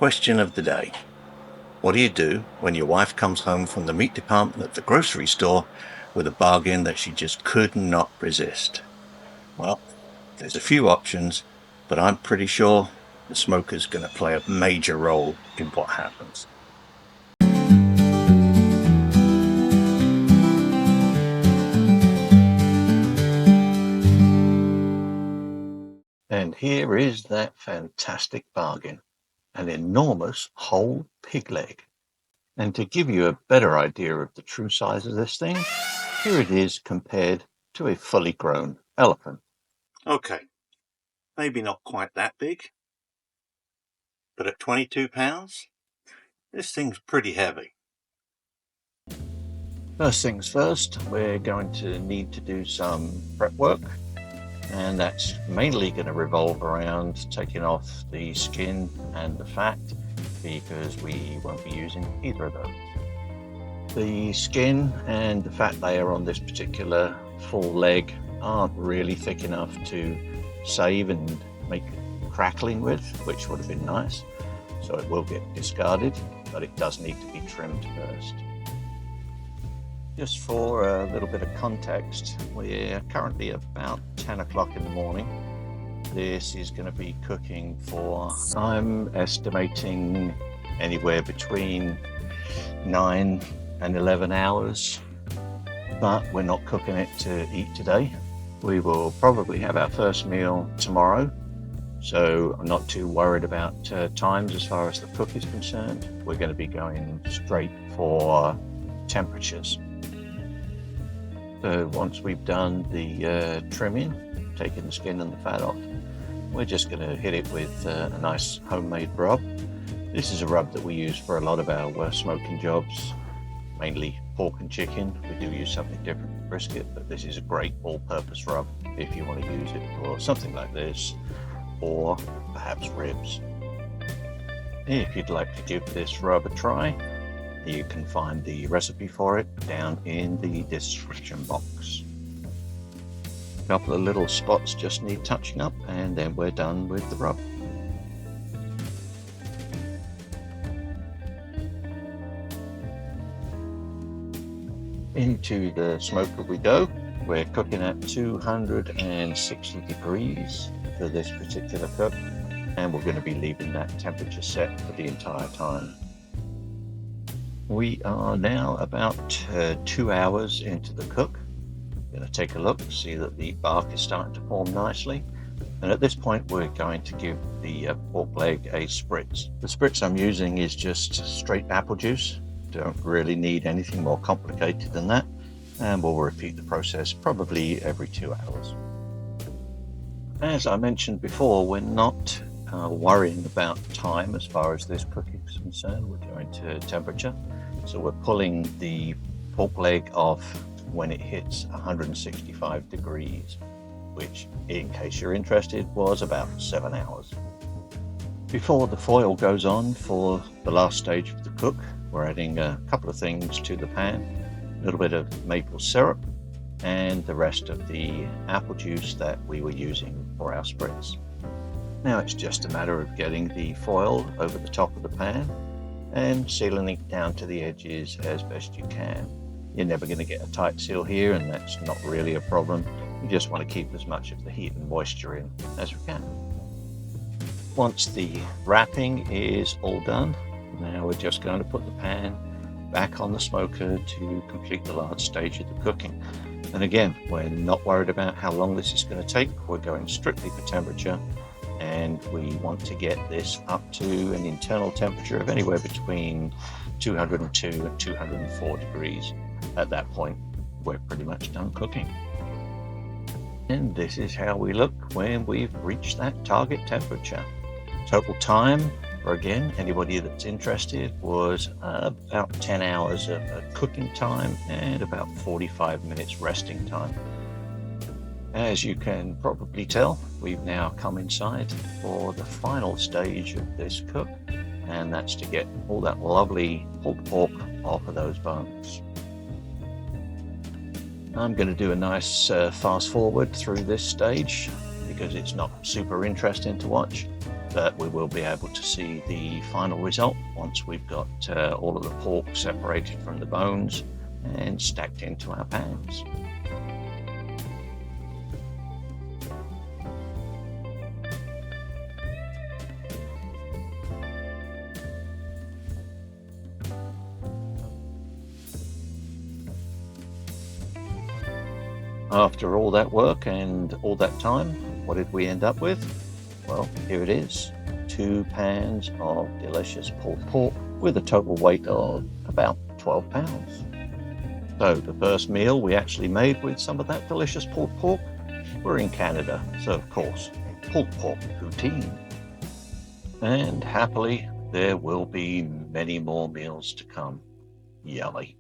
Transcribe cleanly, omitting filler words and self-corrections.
question of the day. What do you do when your wife comes home from the meat department at the grocery store with a bargain that she just could not resist? Well, there's a few options, but I'm pretty sure the smoker's going to play a major role in what happens. And here is that fantastic bargain, an enormous whole pig leg. And to give you a better idea of the true size of this thing, here it is compared to a fully grown elephant. Okay, maybe not quite that big, but at 22 pounds, this thing's pretty heavy. First things first, we're going to need to do some prep work, and that's mainly going to revolve around taking off the skin and the fat, because we won't be using either of those. The skin and the fat layer on this particular full leg aren't really thick enough to save and make crackling with, which would have been nice, so it will get discarded, but it does need to be trimmed first. Just for a little bit of context, we're currently about 10 o'clock in the morning. This is going to be cooking for, I'm estimating, anywhere between 9 and 11 hours, but we're not cooking it to eat today. We will probably have our first meal tomorrow, so I'm not too worried about times as far as the cook is concerned. We're going to be going straight for temperatures. So once we've done the trimming, taking the skin and the fat off, we're just going to hit it with a nice homemade rub. This is a rub that we use for a lot of our smoking jobs, mainly pork and chicken. We do use something different for brisket, but this is a great all-purpose rub if you want to use it for something like this, or perhaps ribs. If you'd like to give this rub a try, you can find the recipe for it down in the description box. A couple of little spots just need touching up, and then we're done with the rub. Into the smoker we go. We're cooking at 260 degrees for this particular cook, and we're going to be leaving that temperature set for the entire time. We are now about 2 hours into the cook. I'm going to take a look, see that the bark is starting to form nicely, and at this point we're going to give the pork leg a spritz. The spritz I'm using is just straight apple juice. Don't really need anything more complicated than that, and we'll repeat the process probably every 2 hours. As I mentioned before, we're not worrying about time as far as this cooking is concerned. We're going to temperature, so we're pulling the pork leg off when it hits 165 degrees, which, in case you're interested, was about 7 hours. Before the foil goes on for the last stage of the cook, we're adding a couple of things to the pan, a little bit of maple syrup and the rest of the apple juice that we were using for our spritz. Now it's just a matter of getting the foil over the top of the pan and sealing it down to the edges as best you can. You're never going to get a tight seal here, and that's not really a problem. You just want to keep as much of the heat and moisture in as we can. Once the wrapping is all done, now we're just going to put the pan back on the smoker to complete the last stage of the cooking. And again, we're not worried about how long this is going to take. We're going strictly for temperature, and we want to get this up to an internal temperature of anywhere between 202 and 204 degrees. At that point, we're pretty much done cooking. And this is how we look when we've reached that target temperature. Total time, for again, anybody that's interested, was about 10 hours of cooking time and about 45 minutes resting time. As you can probably tell, we've now come inside for the final stage of this cook, and that's to get all that lovely pulled pork off of those bones. I'm going to do a nice fast forward through this stage because it's not super interesting to watch. but we will be able to see the final result once we've got all of the pork separated from the bones and stacked into our pans. After all that work and all that time, what did we end up with? Well, here it is, 2 pans of delicious pulled pork with a total weight of about 12 pounds. So the first meal we actually made with some of that delicious pulled pork, we're in Canada, so of course, pulled pork poutine. And happily, there will be many more meals to come. Yummy.